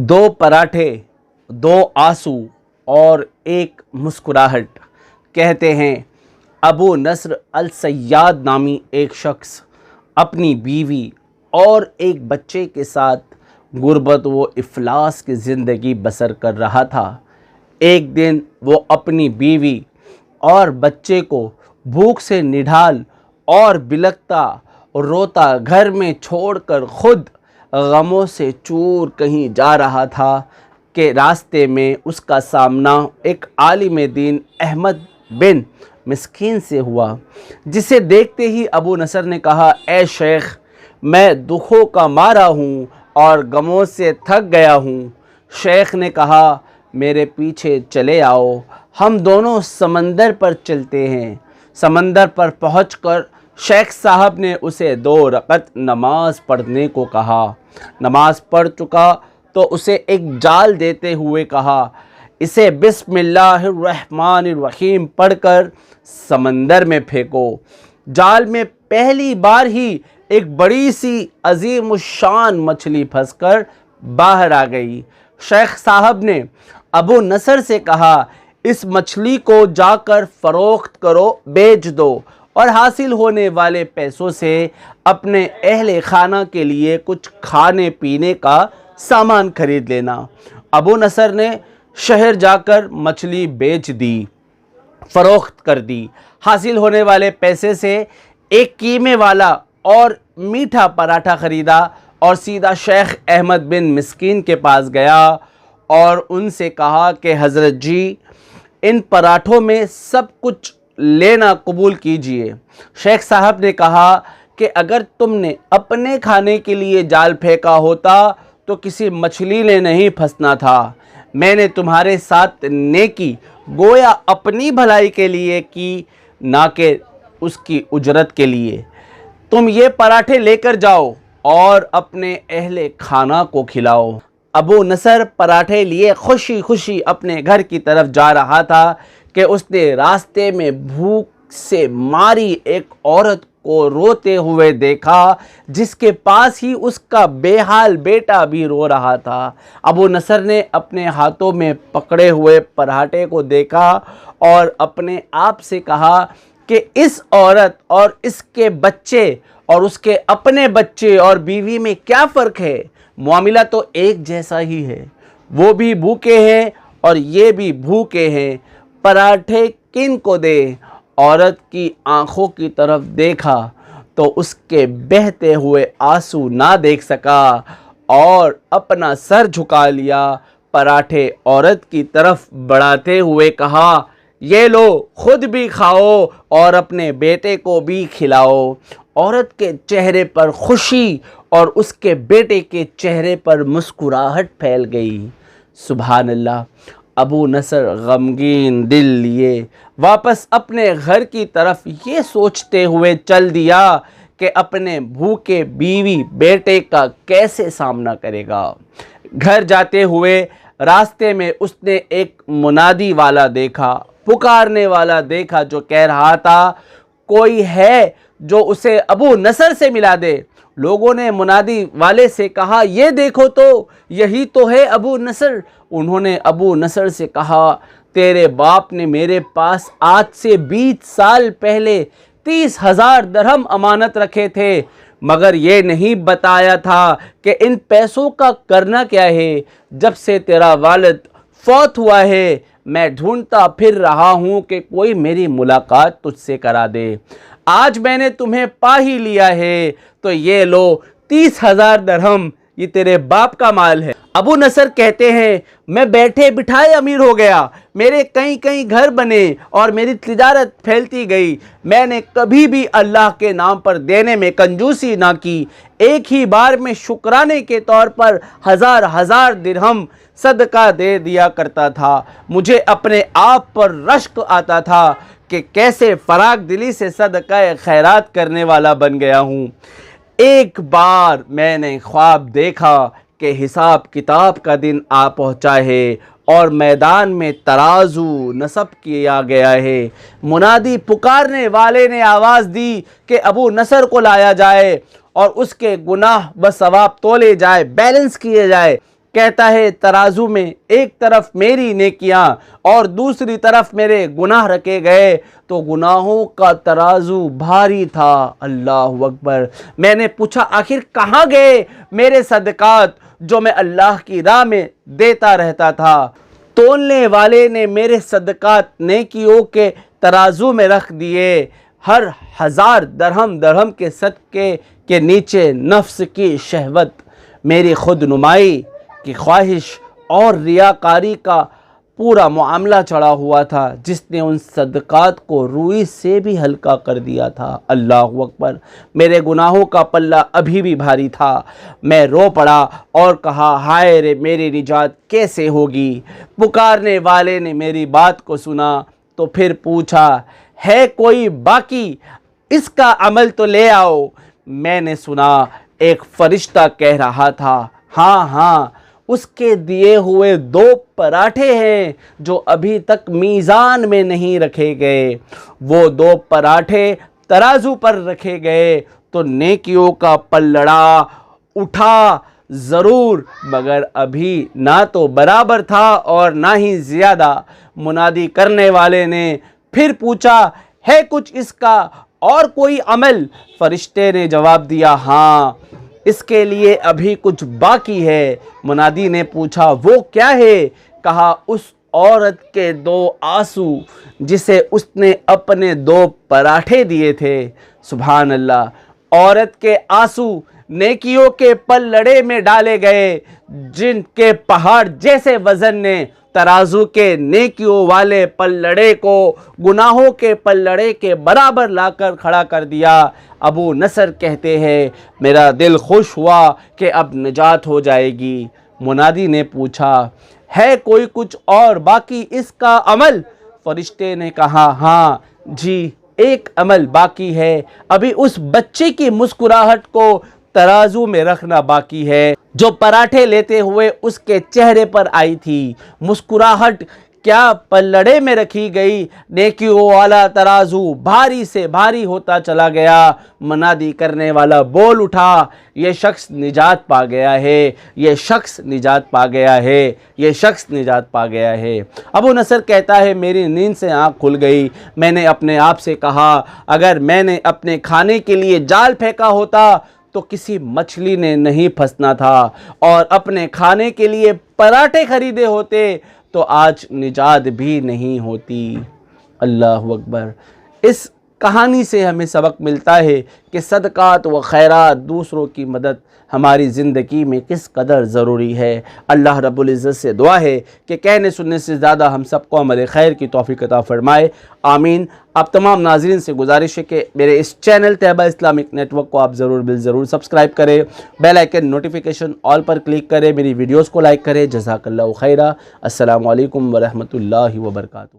دو پراٹھے، دو آنسو اور ایک مسکراہٹ۔ کہتے ہیں ابو نصر الصیاد نامی ایک شخص اپنی بیوی اور ایک بچے کے ساتھ غربت و افلاس کی زندگی بسر کر رہا تھا۔ ایک دن وہ اپنی بیوی اور بچے کو بھوک سے نڈھال اور بلکتا روتا گھر میں چھوڑ کر خود غموں سے چور کہیں جا رہا تھا کہ راستے میں اس کا سامنا ایک عالم دین احمد بن مسکین سے ہوا، جسے دیکھتے ہی ابو نصر نے کہا، اے شیخ، میں دکھوں کا مارا ہوں اور غموں سے تھک گیا ہوں۔ شیخ نے کہا، میرے پیچھے چلے آؤ، ہم دونوں سمندر پر چلتے ہیں۔ سمندر پر پہنچ کر شیخ صاحب نے اسے 2 رکعت نماز پڑھنے کو کہا۔ نماز پڑھ چکا تو اسے ایک جال دیتے ہوئے کہا، اسے بسم اللہ الرحمن الرحیم پڑھ کر سمندر میں پھینکو۔ جال میں پہلی بار ہی ایک بڑی سی عظیم الشان مچھلی پھنس کر باہر آ گئی۔ شیخ صاحب نے ابو نصر سے کہا، اس مچھلی کو جا کر فروخت کرو، بیچ دو اور حاصل ہونے والے پیسوں سے اپنے اہل خانہ کے لیے کچھ کھانے پینے کا سامان خرید لینا۔ ابو نصر نے شہر جا کر مچھلی بیچ دی، فروخت کر دی۔ حاصل ہونے والے پیسے سے ایک قیمے والا اور میٹھا پراٹھا خریدا اور سیدھا شیخ احمد بن مسکین کے پاس گیا اور ان سے کہا کہ حضرت جی، ان پراٹھوں میں سب کچھ لینا قبول کیجئے۔ شیخ صاحب نے کہا کہ اگر تم نے اپنے کھانے کے لیے جال پھینکا ہوتا تو کسی مچھلی نے نہیں پھنسنا تھا۔ میں نے تمہارے ساتھ نیکی گویا اپنی بھلائی کے لیے کی، نہ کہ اس کی اجرت کے لیے۔ تم یہ پراٹھے لے کر جاؤ اور اپنے اہل خانہ کو کھلاؤ۔ ابو نصر پراٹھے لیے خوشی خوشی اپنے گھر کی طرف جا رہا تھا کہ اس نے راستے میں بھوک سے ماری ایک عورت کو روتے ہوئے دیکھا، جس کے پاس ہی اس کا بے حال بیٹا بھی رو رہا تھا۔ ابو نصر نے اپنے ہاتھوں میں پکڑے ہوئے پراٹھے کو دیکھا اور اپنے آپ سے کہا کہ اس عورت اور اس کے بچے اور اس کے اپنے بچے اور بیوی میں کیا فرق ہے؟ معاملہ تو ایک جیسا ہی ہے۔ وہ بھی بھوکے ہیں اور یہ بھی بھوکے ہیں، پراٹھے کن کو دے؟ عورت کی آنکھوں کی طرف دیکھا تو اس کے بہتے ہوئے آنسو نہ دیکھ سکا اور اپنا سر جھکا لیا۔ پراٹھے عورت کی طرف بڑھاتے ہوئے کہا، یہ لو، خود بھی کھاؤ اور اپنے بیٹے کو بھی کھلاؤ۔ عورت کے چہرے پر خوشی اور اس کے بیٹے کے چہرے پر مسکراہٹ پھیل گئی۔ سبحان اللہ! ابو نصر غمگین دل لیے واپس اپنے گھر کی طرف یہ سوچتے ہوئے چل دیا کہ اپنے بھوکے بیوی بیٹے کا کیسے سامنا کرے گا۔ گھر جاتے ہوئے راستے میں اس نے ایک منادی والا دیکھا، پکارنے والا دیکھا، جو کہہ رہا تھا، کوئی ہے جو اسے ابو نصر سے ملا دے۔ لوگوں نے منادی والے سے کہا، یہ دیکھو تو، یہی تو ہے ابو نصر۔ انہوں نے ابو نصر سے کہا، تیرے باپ نے میرے پاس آج سے 20 سال پہلے 30,000 درہم امانت رکھے تھے، مگر یہ نہیں بتایا تھا کہ ان پیسوں کا کرنا کیا ہے۔ جب سے تیرا والد فوت ہوا ہے، میں ڈھونڈتا پھر رہا ہوں کہ کوئی میری ملاقات تجھ سے کرا دے۔ آج میں نے تمہیں پا ہی لیا ہے، تو یہ لو 30,000 درہم، یہ تیرے باپ کا مال ہے۔ ابو نصر کہتے ہیں، میں بیٹھے بٹھائے امیر ہو گیا، میرے کئی گھر بنے اور میری تجارت پھیلتی گئی۔ میں نے کبھی بھی اللہ کے نام پر دینے میں کنجوسی نہ کی۔ ایک ہی بار میں شکرانے کے طور پر ہزار درہم صدقہ دے دیا کرتا تھا۔ مجھے اپنے آپ پر رشک آتا تھا کہ کیسے فراغ دلی سے صدقہ خیرات کرنے والا بن گیا ہوں۔ ایک بار میں نے خواب دیکھا کہ حساب کتاب کا دن آ پہنچا ہے اور میدان میں ترازو نصب کیا گیا ہے۔ منادی پکارنے والے نے آواز دی کہ ابو نصر کو لایا جائے اور اس کے گناہ و ثواب تولے جائے، بیلنس کیے جائے۔ کہتا ہے ترازو میں ایک طرف میری نیکیاں اور دوسری طرف میرے گناہ رکھے گئے تو گناہوں کا ترازو بھاری تھا۔ اللہ اکبر۔ میں نے پوچھا آخر کہاں گئے میرے صدقات جو میں اللہ کی راہ میں دیتا رہتا تھا؟ تولنے والے نے میرے صدقات نیکیوں کے ترازو میں رکھ دیے۔ ہر 1000 درہم کے صدقے کے نیچے نفس کی شہوت، میری خود نمائی کی خواہش اور ریاکاری کا پورا معاملہ چڑھا ہوا تھا جس نے ان صدقات کو روئی سے بھی ہلکا کر دیا تھا۔ اللہ اکبر۔ میرے گناہوں کا پلہ ابھی بھی بھاری تھا۔ میں رو پڑا اور کہا ہائے رے میری نجات کیسے ہوگی؟ پکارنے والے نے میری بات کو سنا تو پھر پوچھا ہے کوئی باقی؟ اس کا عمل تو لے آؤ۔ میں نے سنا ایک فرشتہ کہہ رہا تھا ہاں اس کے دیے ہوئے 2 پراٹھے ہیں جو ابھی تک میزان میں نہیں رکھے گئے۔ وہ 2 پراٹھے ترازو پر رکھے گئے تو نیکیوں کا پلڑا اٹھا ضرور مگر ابھی نہ تو برابر تھا اور نہ ہی زیادہ۔ منادی کرنے والے نے پھر پوچھا ہے کچھ اس کا اور کوئی عمل؟ فرشتے نے جواب دیا ہاں اس کے لیے ابھی کچھ باقی ہے۔ منادی نے پوچھا وہ کیا ہے؟ کہا اس عورت کے 2 آنسو جسے اس نے اپنے 2 پراٹھے دیے تھے۔ سبحان اللہ۔ عورت کے آنسو نیکیوں کے پلڑے میں ڈالے گئے جن کے پہاڑ جیسے وزن نے ترازو کے نیکیوں والے پلڑے کو گناہوں کے پلڑے کے برابر لا کر کھڑا کر دیا۔ ابو نصر کہتے ہیں میرا دل خوش ہوا کہ اب نجات ہو جائے گی۔ منادی نے پوچھا ہے کوئی کچھ اور باقی اس کا عمل؟ فرشتے نے کہا ہاں جی ایک عمل باقی ہے، ابھی اس بچے کی مسکراہٹ کو ترازو میں رکھنا باقی ہے جو پراٹھے لیتے ہوئے اس کے چہرے پر آئی تھی۔ مسکراہٹ کیا پلڑے میں رکھی گئی؟ نیکیوں والا ترازو بھاری سے بھاری ہوتا چلا گیا۔ منادی کرنے والا بول اٹھا یہ شخص نجات پا گیا ہے، یہ شخص نجات پا گیا ہے، یہ شخص نجات پا گیا ہے۔ ابو نصر کہتا ہے میری نیند سے آنکھ کھل گئی۔ میں نے اپنے آپ سے کہا اگر میں نے اپنے کھانے کے لیے جال پھینکا ہوتا تو کسی مچھلی نے نہیں پھنسنا تھا اور اپنے کھانے کے لیے پراٹھے خریدے ہوتے تو آج نجات بھی نہیں ہوتی۔ اللہ اکبر۔ اس کہانی سے ہمیں سبق ملتا ہے کہ صدقات و خیرات دوسروں کی مدد ہماری زندگی میں کس قدر ضروری ہے۔ اللہ رب العزت سے دعا ہے کہ کہنے سننے سے زیادہ ہم سب کو عمل خیر کی توفیق عطا فرمائے، آمین۔ آپ تمام ناظرین سے گزارش ہے کہ میرے اس چینل طیبہ اسلامک نیٹ ورک کو آپ ضرور سبسکرائب کریں، بیل آئیکن نوٹیفیکیشن آل پر کلک کریں، میری ویڈیوز کو لائک کریں۔ جزاک اللہ خیرہ۔ السلام علیکم ورحمۃ اللہ وبرکاتہ۔